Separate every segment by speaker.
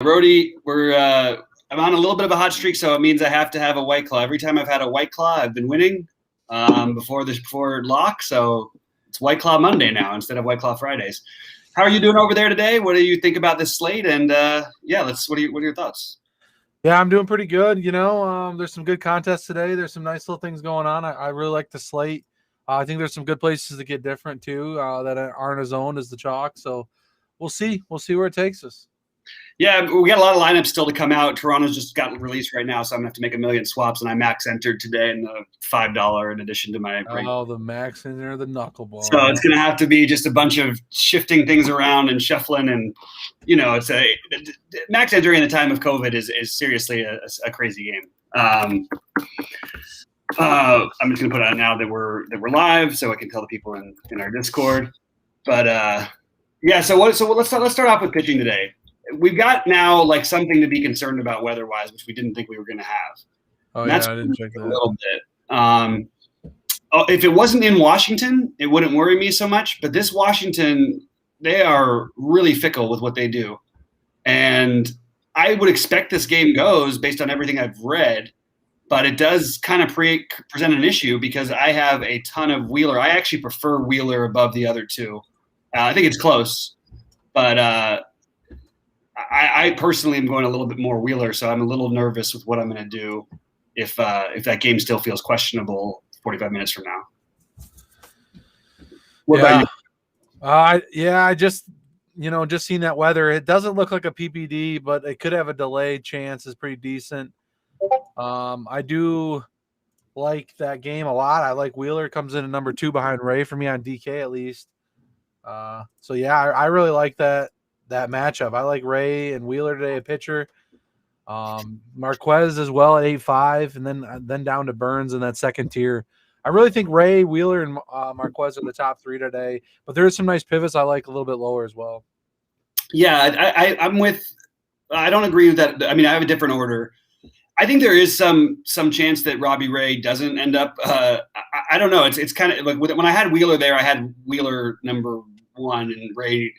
Speaker 1: Rody, I'm on a little bit of a hot streak, so it means I have to have a White Claw. Every time I've had a White Claw, I've been winning before lock. So it's White Claw Monday now instead of White Claw Fridays. How are you doing over there today? What do you think about this slate? And what are your thoughts?
Speaker 2: Yeah, I'm doing pretty good. There's some good contests today. There's some nice little things going on. I really like the slate. I think there's some good places to get different too that aren't as owned as the chalk. So we'll see. We'll see where it takes us.
Speaker 1: Yeah, we got a lot of lineups still to come out. Toronto's just got released right now, so I'm gonna have to make a million swaps. And I max entered today in the $5 in addition to my.
Speaker 2: The max in there, the knuckleball.
Speaker 1: So it's gonna have to be just a bunch of shifting things around and shuffling, and it's max entering in the time of COVID is seriously a crazy game. I'm just gonna put out now that we're live, so I can tell the people in our Discord. But so let's start off with pitching today. We've got now like something to be concerned about weather-wise, which we didn't think we were going to have.
Speaker 2: Oh, yeah, I didn't check that.
Speaker 1: A little bit. If it wasn't in Washington, it wouldn't worry me so much. But this Washington, they are really fickle with what they do. And I would expect this game goes based on everything I've read. But it does kind of present an issue because I have a ton of Wheeler. I actually prefer Wheeler above the other two. I think it's close. But I personally am going a little bit more Wheeler, so I'm a little nervous with what I'm going to do if that game still feels questionable 45 minutes from now. What about
Speaker 2: you? I just seen that weather. It doesn't look like a PPD, but it could have a delayed chance. It's pretty decent. I do like that game a lot. I like Wheeler. Comes in at number 2 behind Ray for me on DK at least. I really like that matchup. I like Ray and Wheeler today, a pitcher. Marquez as well at 8.5, and then down to Burns in that second tier. I really think Ray, Wheeler, and Marquez are the top 3 today, but there are some nice pivots I like a little bit lower as well.
Speaker 1: Yeah, I'm with – I don't agree with that. I mean, I have a different order. I think there is some chance that Robbie Ray doesn't end up I don't know. It's kind of like when I had Wheeler there, I had Wheeler number 1 and Ray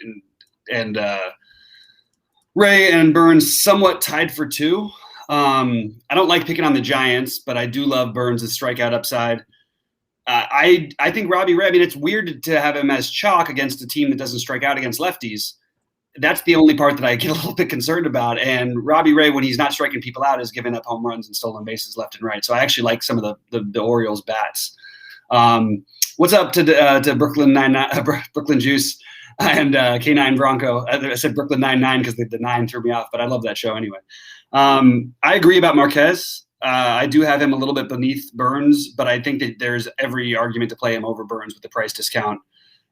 Speaker 1: Ray and Burns somewhat tied for 2. I don't like picking on the Giants, but I do love Burns' strikeout upside. I think Robbie Ray, I mean, it's weird to have him as chalk against a team that doesn't strike out against lefties. That's the only part that I get a little bit concerned about. And Robbie Ray, when he's not striking people out, is giving up home runs and stolen bases left and right. So I actually like some of the Orioles bats. What's up to Brooklyn Brooklyn Juice and K9 Bronco? I said Brooklyn 99 because the 9 threw me off, but I love that show anyway. I agree about Marquez. I do have him a little bit beneath Burns, but I think that there's every argument to play him over Burns with the price discount.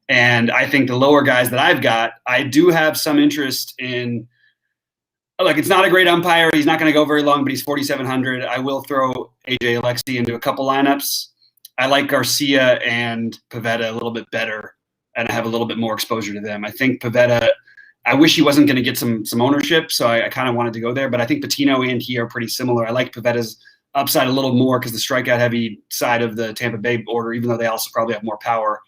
Speaker 1: And I think the lower guys that I've got, I do have some interest in. Like, it's not a great umpire. He's not going to go very long, but he's 4,700. I will throw AJ Alexy into a couple lineups. I like Garcia and Pivetta a little bit better, and I have a little bit more exposure to them. I think Pivetta, I wish he wasn't going to get some ownership, so I kind of wanted to go there. But I think Patino and he are pretty similar. I like Pivetta's upside a little more because the strikeout-heavy side of the Tampa Bay order, even though they also probably have more power.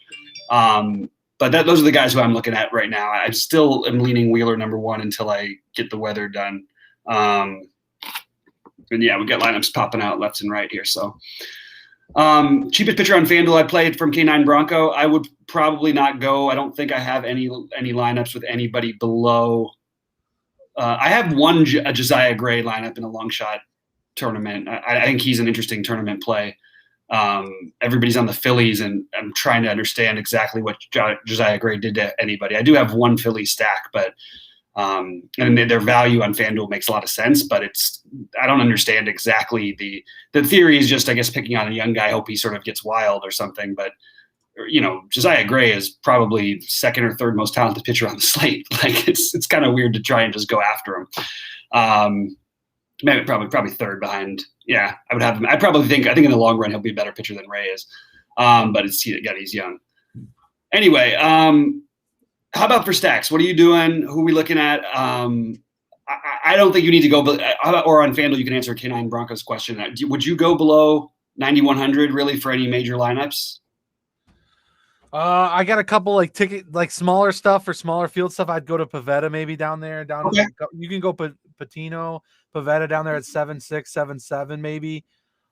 Speaker 1: But those are the guys who I'm looking at right now. I still am leaning Wheeler number 1 until I get the weather done. And yeah, we got lineups popping out left and right here. So cheapest pitcher on FanDuel I played from K9 Bronco. I would probably not go. I don't think I have any lineups with anybody below. I have one Josiah Gray lineup in a long shot tournament. I think he's an interesting tournament play. Everybody's on the Phillies, and I'm trying to understand exactly what Josiah Gray did to anybody. I do have one Philly stack, but and their value on FanDuel makes a lot of sense, but I don't understand exactly the theory is just, I guess, picking on a young guy, hope he sort of gets wild or something. But Josiah Gray is probably second or third most talented pitcher on the slate. Like, it's kind of weird to try and just go after him. Maybe probably third behind. Yeah, I would have him. I think in the long run he'll be a better pitcher than Ray is. But he's young. Anyway, how about for stacks? What are you doing? Who are we looking at? I don't think you need to go. But or on FanDuel you can answer K9 Broncos question. Would you go below 9,100 really for any major lineups?
Speaker 2: I got a couple like smaller stuff or smaller field stuff. I'd go to Pivetta maybe down there. Okay. You can go Patino, Pivetta down there at 7.6, 7.7 maybe.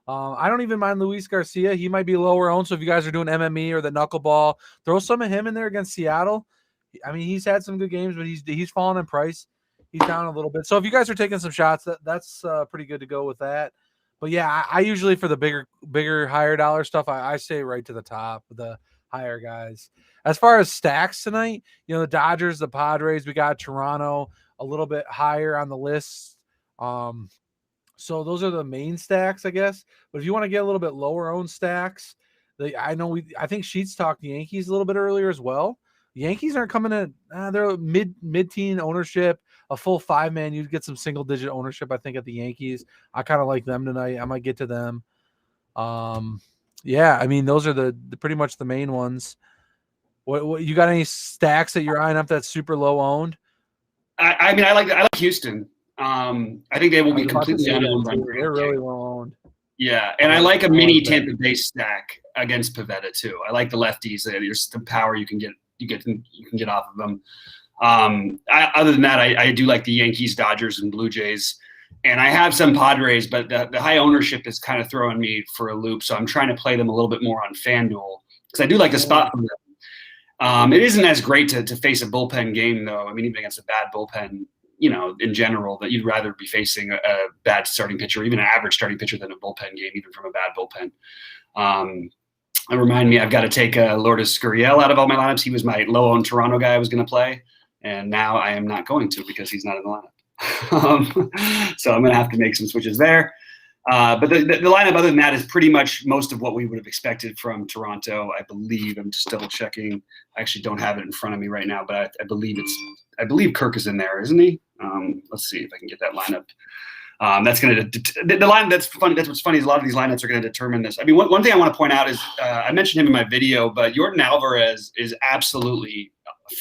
Speaker 2: I don't even mind Luis Garcia. He might be lower owned. So if you guys are doing MME or the knuckleball, throw some of him in there against Seattle. I mean, he's had some good games, but he's fallen in price. He's down a little bit. So if you guys are taking some shots, that's pretty good to go with that. But yeah, I usually for the bigger, higher dollar stuff, I stay right to the top of the higher guys. As far as stacks tonight, the Dodgers, the Padres, we got Toronto a little bit higher on the list. So those are the main stacks, I guess. But if you want to get a little bit lower owned stacks, I think Sheets talked the Yankees a little bit earlier as well. The Yankees aren't coming in. They're mid-teen ownership, a full 5-man. You'd get some single-digit ownership, I think, at the Yankees. I kind of like them tonight. I might get to them. Yeah, I mean, those are the pretty much the main ones. What you got any stacks that you're eyeing up that's super low owned?
Speaker 1: I mean, I like Houston. I think they will be completely unowned.
Speaker 2: They're really low owned.
Speaker 1: Yeah, and I like a mini Tampa Bay stack against Pivetta too. I like the lefties. There's the power you can get off of them. Other than that, I do like the Yankees, Dodgers, and Blue Jays. And I have some Padres, but the high ownership is kind of throwing me for a loop. So I'm trying to play them a little bit more on FanDuel because I do like the spot from them. It isn't as great to face a bullpen game, though. I mean, even against a bad bullpen, in general, that you'd rather be facing a bad starting pitcher, even an average starting pitcher than a bullpen game, even from a bad bullpen. Remind me, I've got to take Lourdes Gurriel out of all my lineups. He was my low-owned Toronto guy I was going to play, and now I am not going to because he's not in the lineup. So I'm going to have to make some switches there. But the lineup other than that is pretty much most of what we would have expected from Toronto, I believe. I'm just double checking. I actually don't have it in front of me right now, but I believe Kirk is in there, isn't he? Let's see if I can get that lineup. That's going to the line. That's funny. That's what's funny is a lot of these lineups are going to determine this. I mean, one thing I want to point out is I mentioned him in my video, but Yordan Alvarez is absolutely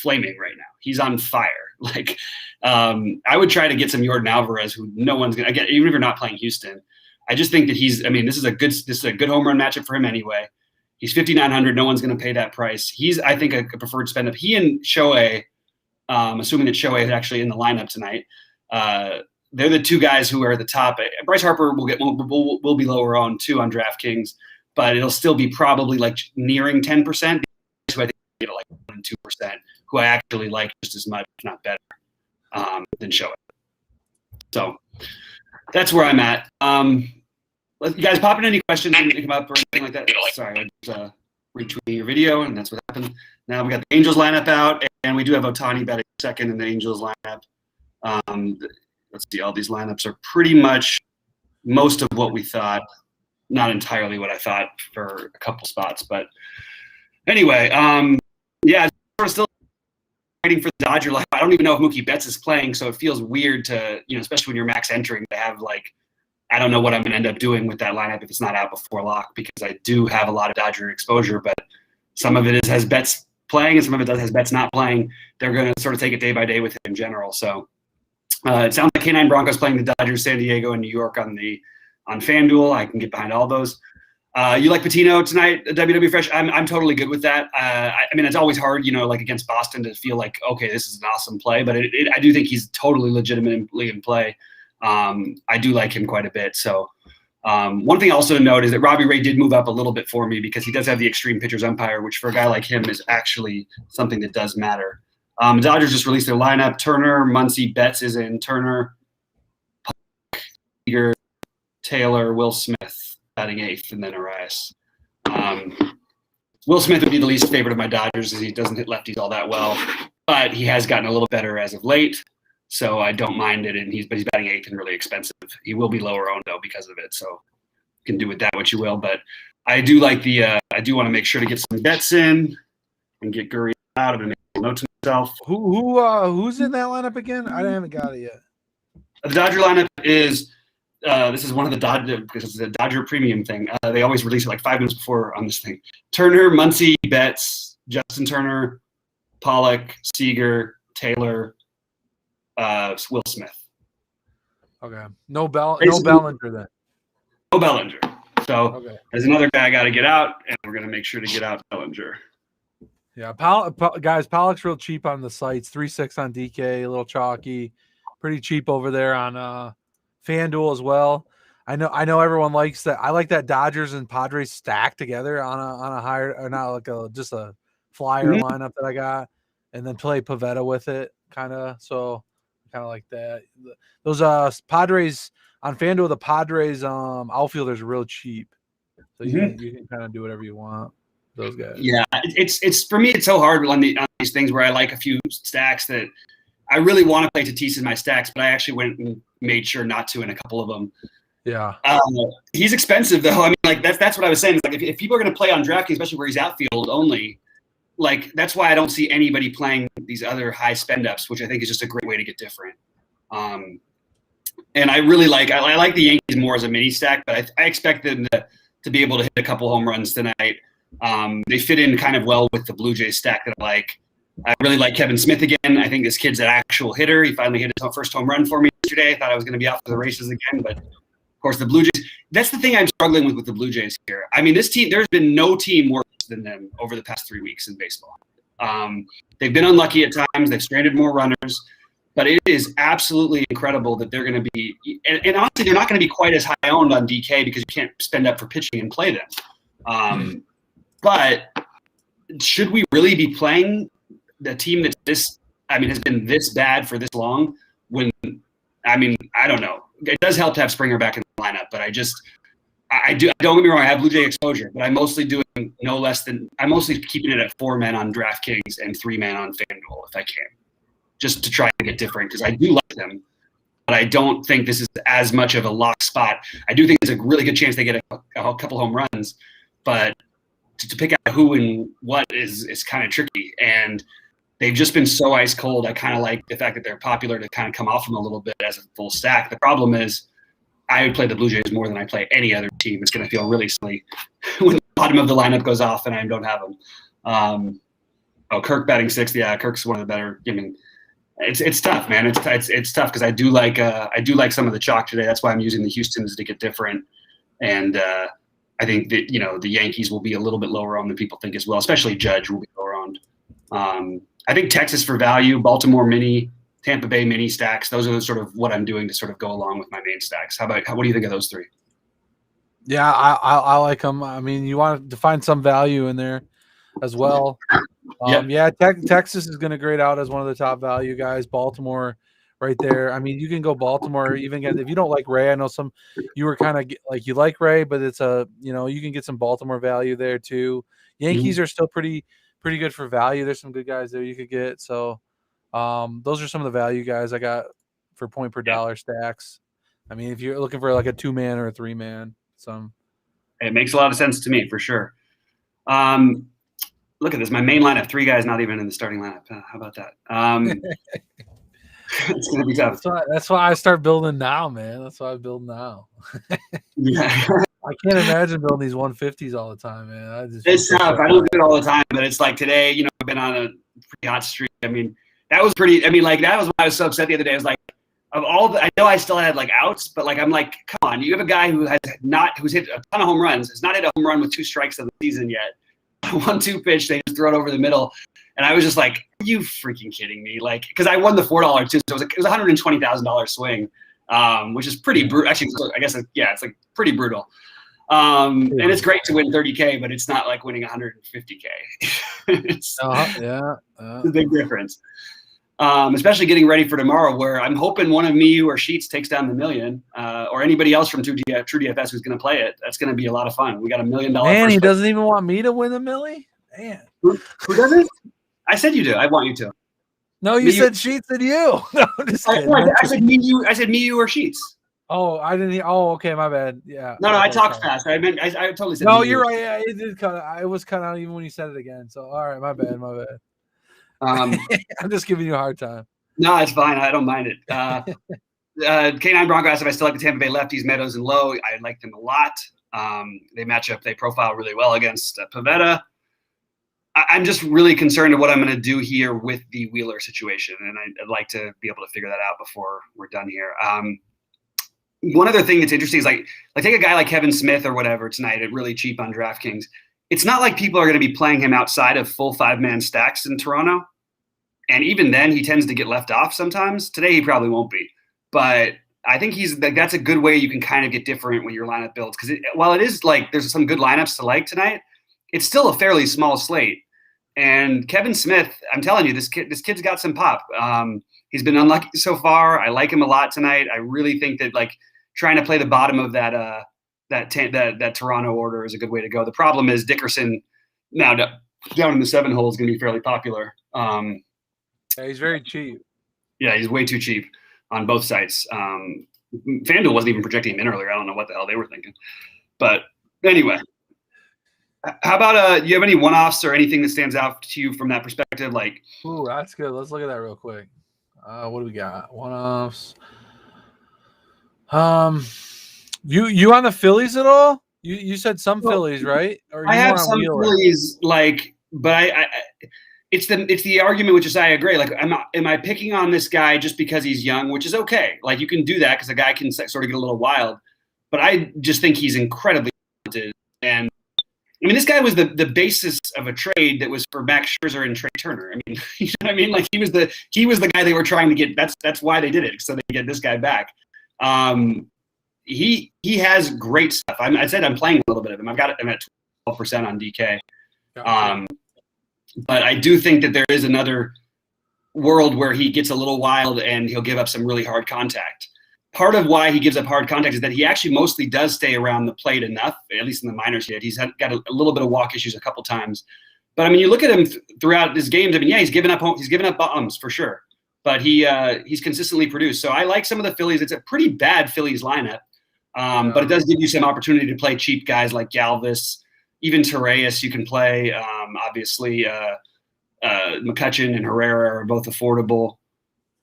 Speaker 1: flaming right now. He's on fire. Like, I would try to get some Yordan Alvarez, who no one's going to get, even if you're not playing Houston. I just think that this is a good home run matchup for him anyway. He's 5,900. No one's going to pay that price. He's, I think, a preferred spend up. He and Shohei, assuming that Shohei is actually in the lineup tonight, they're the two guys who are at the top. Bryce Harper will be lower owned too on DraftKings, but it'll still be probably like nearing 10%. Who I think get like 1% and 2%, who I actually like just as much, if not better, than Shohei. So that's where I'm at. You guys pop in any questions when you come up or anything like that? Sorry, I was retweeting your video, and that's what happened. Now we got the Angels lineup out, and we do have Ohtani batting second in the Angels lineup. Let's see, all these lineups are pretty much most of what we thought. Not entirely what I thought for a couple spots, but anyway, yeah, we're still waiting for the Dodger lineup. I don't even know if Mookie Betts is playing, so it feels weird to, especially when you're max entering, to have I don't know what I'm going to end up doing with that lineup if it's not out before lock, because I do have a lot of Dodger exposure, but some of it has Betts playing and some of it has Betts not playing. They're going to sort of take it day by day with him in general. So it sounds like K9 Broncos playing the Dodgers, San Diego, and New York on FanDuel. I can get behind all those. You like Patino tonight, WW Fresh? I'm totally good with that. I mean, it's always hard, like against Boston, to feel like, okay, this is an awesome play, but I do think he's totally legitimately in play. I do like him quite a bit. So one thing also to note is that Robbie Ray did move up a little bit for me because he does have the extreme pitchers umpire, which for a guy like him is actually something that does matter. The Dodgers just released their lineup. Turner, Muncy, Betts is in. Turner, Seager, Taylor, Will Smith batting eighth, and then Arias. Will Smith would be the least favorite of my Dodgers as he doesn't hit lefties all that well, but he has gotten a little better as of late. So I don't mind it, but he's batting eighth and really expensive. He will be lower owned though because of it. So you can do with that what you will. But I do like I do want to make sure to get some bets in and get Gurriel out. I'm gonna make a note to myself.
Speaker 2: Who's in that lineup again? I haven't got it yet.
Speaker 1: The Dodger lineup is this is one of the Dodger, because it's a Dodger premium thing. They always release it like 5 minutes before on this thing. Turner, Muncy, Betts, Justin Turner, Pollock, Seager, Taylor, Will Smith.
Speaker 2: Okay. No Bellinger then.
Speaker 1: No Bellinger. So there's another guy I got to get out, and we're going to make sure to get out Bellinger.
Speaker 2: Yeah, guys, Pollock's real cheap on the sites. 3.6 on DK, a little chalky. pretty cheap over there on FanDuel as well. I know everyone likes that. I like that Dodgers and Padres stack together on a higher, or not like just a flyer lineup that I got, and then play Pavetta with it, kind of. So kind of like that. Those Padres on FanDuel, the Padres outfielders are real cheap, so you can kind of do whatever you want. Those guys.
Speaker 1: Yeah, it's for me. It's so hard on these things where I like a few stacks that I really want to play Tatis in my stacks, but I actually went and made sure not to in a couple of them.
Speaker 2: Yeah,
Speaker 1: he's expensive though. I mean, like that's what I was saying. It's like if people are going to play on DraftKings, especially where he's outfield only, like that's why I don't see anybody playing these other high spend ups, which I think is just a great way to get different. And I really like the Yankees more as a mini stack, but I expect them to be able to hit a couple home runs tonight. They fit in kind of well with the Blue Jays stack that I like. I really like Kevin Smith again. I think this kid's an actual hitter. He finally hit his first home run for me yesterday. I thought I was going to be out for the races again, but of course the Blue Jays. That's the thing I'm struggling with the Blue Jays here. I mean, this team. There's been no team worse than them over the past 3 weeks in baseball. They've been unlucky at times. They've stranded more runners, but it is absolutely incredible that they're going to be. And honestly, they're not going to be quite as high owned on DK because you can't spend up for pitching and play them. But should we really be playing the team that's has been this bad for this long? I don't know. It does help to have Springer back in the lineup, but don't get me wrong, I have Blue Jay exposure, but I'm mostly doing I'm mostly keeping it at 4 men on DraftKings and 3 men on FanDuel if I can, just to try to get different because I do like them, but I don't think this is as much of a lock spot. I do think it's a really good chance they get a couple home runs, but to pick out who and what is kind of tricky. And they've just been so ice cold. I kind of like the fact that they're popular to kind of come off them a little bit as a full stack. The problem is I would play the Blue Jays more than I play any other team. It's going to feel really silly when the bottom of the lineup goes off and I don't have them. Kirk batting 6th. Yeah, Kirk's one of the better. I mean, it's tough, man. It's tough because I do like some of the chalk today. That's why I'm using the Houstons to get different. And I think that the Yankees will be a little bit lower on than people think as well. Especially Judge will be lower on. I think Texas for value, Baltimore mini, Tampa Bay mini stacks. Those are sort of what I'm doing to sort of go along with my main stacks. What do you think of those 3?
Speaker 2: Yeah, I like them. I mean, you want to find some value in there as well. Yeah, Texas is going to grade out as one of the top value guys. Baltimore right there. I mean, you can go Baltimore even if you don't like Ray. I know you were kind of like you like Ray, but it's you can get some Baltimore value there too. Yankees are still pretty good for value. There's some good guys there you could get. So those are some of the value guys I got for point per dollar stacks. I mean, if you're looking for like a 2-man or a 3-man,
Speaker 1: it makes a lot of sense to me for sure. Look at this. My main lineup, 3 guys not even in the starting lineup. How about that? It's going to be tough.
Speaker 2: That's why I start building now, man. That's why I build now.
Speaker 1: Yeah.
Speaker 2: I can't imagine building these 150s all the time, man.
Speaker 1: It's tough. I don't do it all the time, but it's like today, I've been on a pretty hot streak. I mean, that was that was why I was so upset the other day. I was like, of all I know I still had like outs, but like, I'm like, come on, you have a guy who's hit a ton of home runs, has not hit a home run with 2 strikes of the season yet. 1-2 pitch, they just throw it over the middle. And I was just like, are you freaking kidding me? Like, because I won the $4 too. So it was a $120,000 swing, which is pretty brutal. Actually, I guess, it's like pretty brutal. And it's great to win 30K, but it's not like winning 150K. It's a big difference. Especially getting ready for tomorrow, where I'm hoping one of me, you, or Sheets takes down the million, or anybody else from True DFS who's going to play it. That's going to be a lot of fun. We got $1 million.
Speaker 2: Man, he doesn't even want me to win $1 million. Man,
Speaker 1: who doesn't? I said you do. I want you to.
Speaker 2: No, you said Sheets and you. No, just kidding.
Speaker 1: I said me, you. I said me, you, or Sheets.
Speaker 2: Oh, I didn't hear. Oh, okay, my bad. Yeah.
Speaker 1: No, I talked fast. I totally said.
Speaker 2: No, you're right. Yeah, it did cut. I was cut out even when you said it again. So, all right, my bad. I'm just giving you a hard time.
Speaker 1: No, it's fine. I don't mind it. K9 Bronco asked if I still like the Tampa Bay lefties, Meadows and Lowe. I like them a lot. They profile really well against Pavetta. I'm just really concerned of what I'm going to do here with the Wheeler situation, and I'd like to be able to figure that out before we're done here. One other thing that's interesting is like take a guy like Kevin Smith or whatever tonight at really cheap on DraftKings. It's not like people are going to be playing him outside of full 5-man stacks in Toronto. And even then, he tends to get left off sometimes. Today, he probably won't be. but I think he's like that's a good way you can kind of get different with your lineup builds because while it is like there's some good lineups to like tonight, it's still a fairly small slate. And Kevin Smith, I'm telling you, this kid's got some pop. He's been unlucky so far. I like him a lot tonight. I really think that like trying to play the bottom of that Toronto order is a good way to go. The problem is Dickerson now down in the 7 hole is going to be fairly popular.
Speaker 2: Yeah, he's very cheap.
Speaker 1: Yeah, he's way too cheap on both sites. FanDuel wasn't even projecting him in earlier. I don't know what the hell they were thinking. But anyway, how about do you have any one-offs or anything that stands out to you from that perspective? Like,
Speaker 2: ooh, that's good. Let's look at that real quick. What do we got? One-offs. You on the Phillies at all? You said some Phillies, right? Or
Speaker 1: I have some Phillies, like, but I it's the argument with Josiah Gray. Like, am I picking on this guy just because he's young, which is okay. Like, you can do that because a guy can sort of get a little wild. But I just think he's incredibly talented. And I mean, this guy was the basis of a trade that was for Max Scherzer and Trey Turner. I mean, you know what I mean? Like, he was the guy they were trying to get. That's why they did it, so they get this guy back. He has great stuff. I said I'm playing a little bit of him. I'm at 12% on DK.
Speaker 2: Gotcha.
Speaker 1: But I do think that there is another world where he gets a little wild and he'll give up some really hard contact. Part of why he gives up hard contact is that he actually mostly does stay around the plate enough, at least in the minors he did. He's got a little bit of walk issues a couple times. But I mean, you look at him throughout his games. I mean, yeah, he's given up bombs for sure. But he's consistently produced. So I like some of the Phillies. It's a pretty bad Phillies lineup. But it does give you some opportunity to play cheap guys like Galvis, even Torreyes you can play. Obviously, McCutchen and Herrera are both affordable.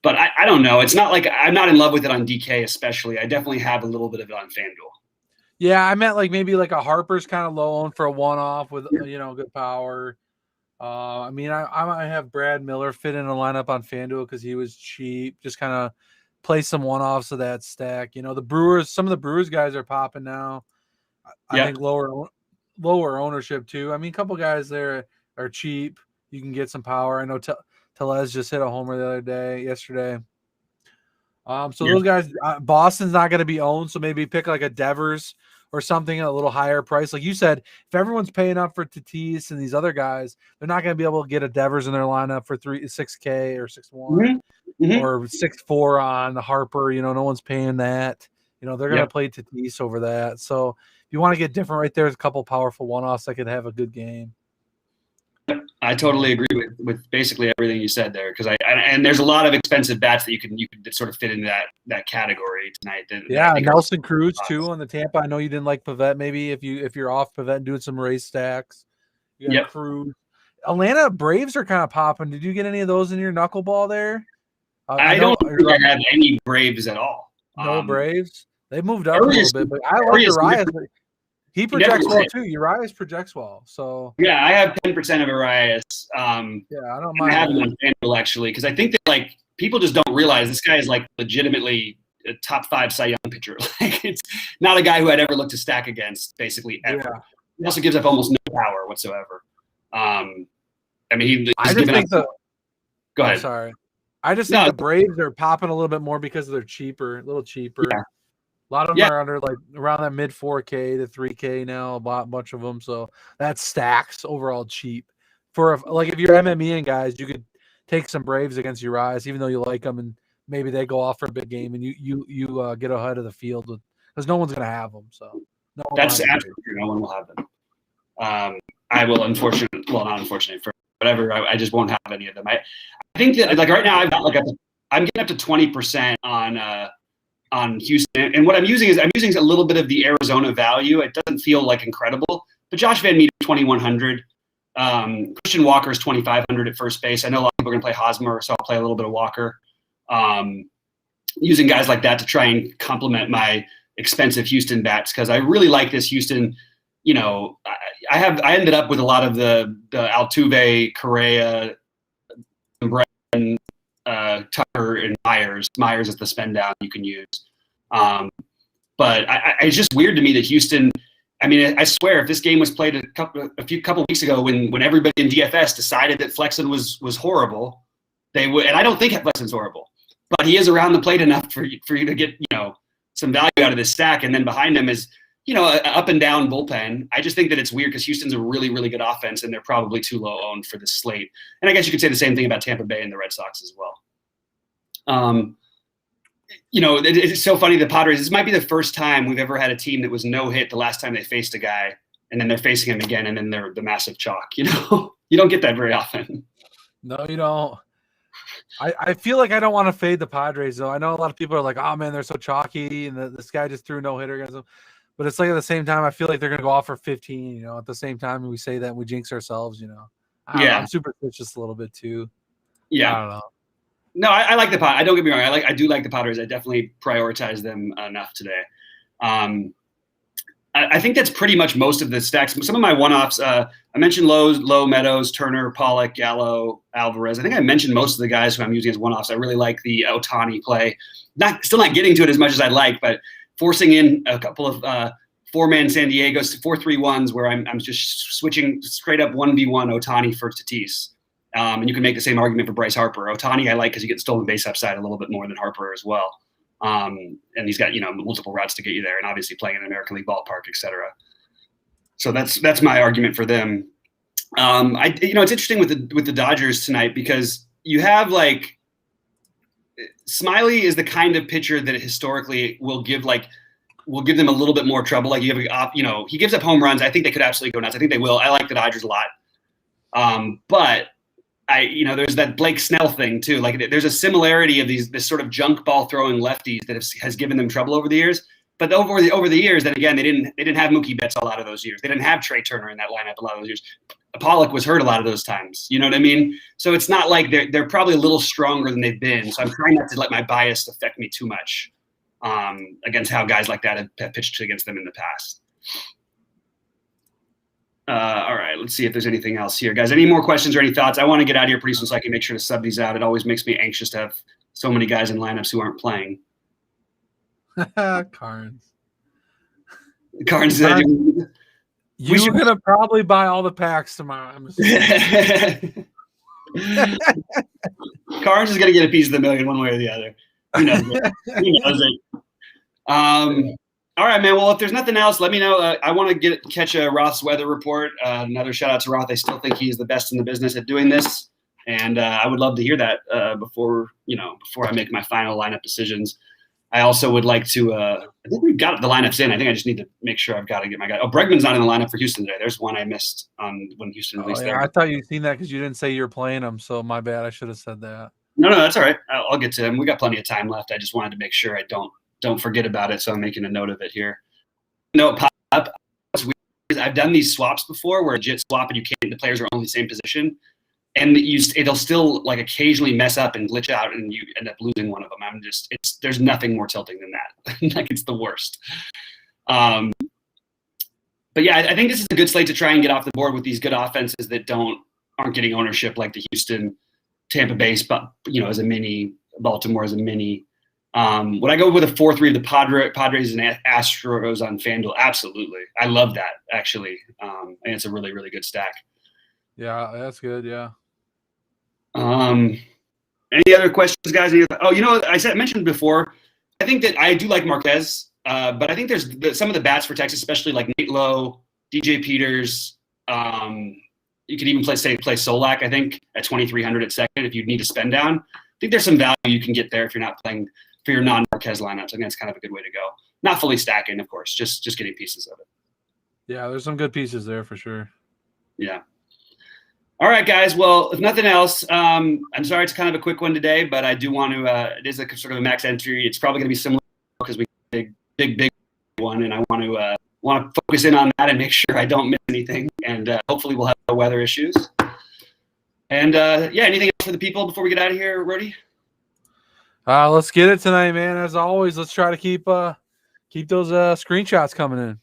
Speaker 1: But I don't know. It's not like I'm not in love with it on DK especially. I definitely have a little bit of it on FanDuel.
Speaker 2: Yeah, I meant like maybe like a Harper's kind of low owned for a one-off with, good power. I mean, I might have Brad Miller fit in a lineup on FanDuel because he was cheap. Just kind of play some one-offs of that stack. The Brewers, some of the Brewers guys are popping now. I think lower ownership too. I mean, a couple guys there are cheap. You can get some power. I know Tellez just hit a homer yesterday. Those guys, Boston's not going to be owned. So maybe pick like a Devers or something at a little higher price. Like you said, if everyone's paying up for Tatis and these other guys, they're not going to be able to get a Devers in their lineup for $6K or 6-1 or 6-4 on the Harper. No one's paying that. They're going to play Tatis over that. So if you want to get different right there's a couple powerful one-offs that could have a good game.
Speaker 1: I totally agree with basically everything you said there because and there's a lot of expensive bats that you can sort of fit into that category tonight.
Speaker 2: Nelson Cruz too on the Tampa. I know you didn't like Pivette. Maybe if you're off Pivette and doing some race stacks, you got Cruz. Atlanta Braves are kind of popping. Did you get any of those in your knuckleball there?
Speaker 1: I don't think I have any Braves at all.
Speaker 2: No Braves. They moved up a little bit, but I like Urias. He projects well too. Urias projects well. So
Speaker 1: yeah, I have 10% of Urias.
Speaker 2: I don't mind
Speaker 1: having on FanDuel actually because I think that like people just don't realize this guy is like legitimately a top 5 Cy Young pitcher. Like it's not a guy who I'd ever look to stack against basically ever. Yeah. He also gives up almost no power whatsoever. I mean, Go ahead.
Speaker 2: Sorry. I just think the Braves are popping a little bit more because they're cheaper, a little cheaper. Yeah. A lot of them are under like around that mid 4K to 3K now, a bunch of them. So that stacks overall cheap. For if you're MME and guys, you could take some Braves against Urias, even though you like them, and maybe they go off for a big game, and you get ahead of the field because no one's going to have them. So
Speaker 1: that's absolutely true. No one will have them. I will, unfortunately, well, not unfortunately for whatever. I just won't have any of them. I think that like right now I've got I'm getting up to 20% on Houston, and what I'm using a little bit of the Arizona value. It doesn't feel like incredible, but Josh Van Meter 2,100, Christian Walker's 2,500 at first base. I know a lot of people are going to play Hosmer, so I'll play a little bit of Walker. Using guys like that to try and complement my expensive Houston bats because I really like this Houston. I ended up with a lot of the Altuve, Correa, Brennan, Tucker, and Myers. Myers is the spend down you can use. But it's just weird to me that Houston. I mean, I swear, if this game was played a couple weeks ago, when everybody in DFS decided that Flexen was horrible, they would. And I don't think Flexen's horrible, but he is around the plate enough for you to get, some value out of this stack. And then behind him is, an up and down bullpen. I just think that it's weird because Houston's a really, really good offense, and they're probably too low owned for this slate. And I guess you could say the same thing about Tampa Bay and the Red Sox as well. It's so funny. The Padres, this might be the first time we've ever had a team that was no hit the last time they faced a guy, and then they're facing him again, and then they're the massive chalk. You don't get that very often.
Speaker 2: No, you don't. I feel like I don't want to fade the Padres, though. I know a lot of people are like, oh, man, they're so chalky, and this guy just threw no hitter against them. But it's like at the same time, I feel like they're going to go off for 15, At the same time, we say that we jinx ourselves, I don't know, I'm superstitious a little bit, too.
Speaker 1: Yeah.
Speaker 2: I don't know.
Speaker 1: No, I like the Padres. I don't get me wrong. I do like the Padres. I definitely prioritize them enough today. I think that's pretty much most of the stacks. Some of my one-offs, I mentioned Lowe, Meadows, Turner, Pollock, Gallo, Alvarez. I think I mentioned most of the guys who I'm using as one-offs. I really like the Ohtani play. Still not getting to it as much as I'd like, but forcing in a couple of four-man San Diego's 4-3-1s where I'm just switching straight up 1v1 Ohtani for Tatis. And you can make the same argument for Bryce Harper. Ohtani I like because you get stolen base upside a little bit more than Harper as well. And he's got, multiple routes to get you there, and obviously playing in an American League ballpark, et cetera. So that's my argument for them. It's interesting with the Dodgers tonight because you have Smiley is the kind of pitcher that historically will give them a little bit more trouble. Like he gives up home runs. I think they could absolutely go nuts. I think they will. I like the Dodgers a lot. But there's that Blake Snell thing too. Like there's a similarity of this sort of junk ball throwing lefties that has given them trouble over the years. But over the years, then again, they didn't have Mookie Betts a lot of those years. They didn't have Trey Turner in that lineup a lot of those years. Pollock was hurt a lot of those times. You know what I mean? So it's not like they're probably a little stronger than they've been. So I'm trying not to let my bias affect me too much against how guys like that have pitched against them in the past. All right, let's see if there's anything else here, guys. Any more questions or any thoughts? I want to get out of here pretty soon so I can make sure to sub these out. It always makes me anxious to have so many guys in lineups who aren't playing.
Speaker 2: Carnes. You're going to probably buy all the packs tomorrow.
Speaker 1: Carnes is going to get a piece of the million one way or the other. He knows it. All right, man. Well, if there's nothing else, let me know. I want to catch a Roth's weather report. Another shout out to Roth. I still think he is the best in the business at doing this, and I would love to hear that before I make my final lineup decisions. I also would like to. I think we've got the lineups in. I think I just need to make sure I've got to get my guy. Oh, Bregman's not in the lineup for Houston today. There's one I missed when Houston released there.
Speaker 2: I thought you'd seen that because you didn't say you're playing him. So my bad. I should have said that.
Speaker 1: No, that's all right. I'll get to him. We got plenty of time left. I just wanted to make sure I don't forget about it, so I'm making a note of it here. No, pop up. I've done these swaps before where legit swap and the players are only the same position, and it'll still occasionally mess up and glitch out, and you end up losing one of them. There's nothing more tilting than that. It's the worst. But yeah, I think this is a good slate to try and get off the board with these good offenses that aren't getting ownership like the Houston, Tampa Bay, as a mini, Baltimore as a mini. Would I go with a 4-3 of the Padres and Astros on FanDuel? Absolutely. I love that, actually. And it's a really, really good stack.
Speaker 2: Yeah, that's good, yeah.
Speaker 1: Any other questions, guys? I mentioned before, I think that I do like Marquez, but I think there's some of the bats for Texas, especially like Nate Lowe, DJ Peters. You could even play Solak, I think, at 2,300 at second if you need to spend down. I think there's some value you can get there if you're not playing for your non-Marquez lineups. I think that's kind of a good way to go. Not fully stacking, of course, just getting pieces of it.
Speaker 2: Yeah, there's some good pieces there for sure.
Speaker 1: Yeah. All right, guys. Well, if nothing else, I'm sorry it's kind of a quick one today, but I do want to. It is a sort of a max entry. It's probably going to be similar because we big one, and I want to focus in on that and make sure I don't miss anything. And hopefully we'll have no weather issues. And anything else for the people before we get out of here, Rody?
Speaker 2: Let's get it tonight, man. As always, let's try to keep those screenshots coming in.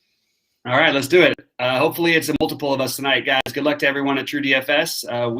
Speaker 1: All right, let's do it. Hopefully it's a multiple of us tonight, guys. Good luck to everyone at True DFS. We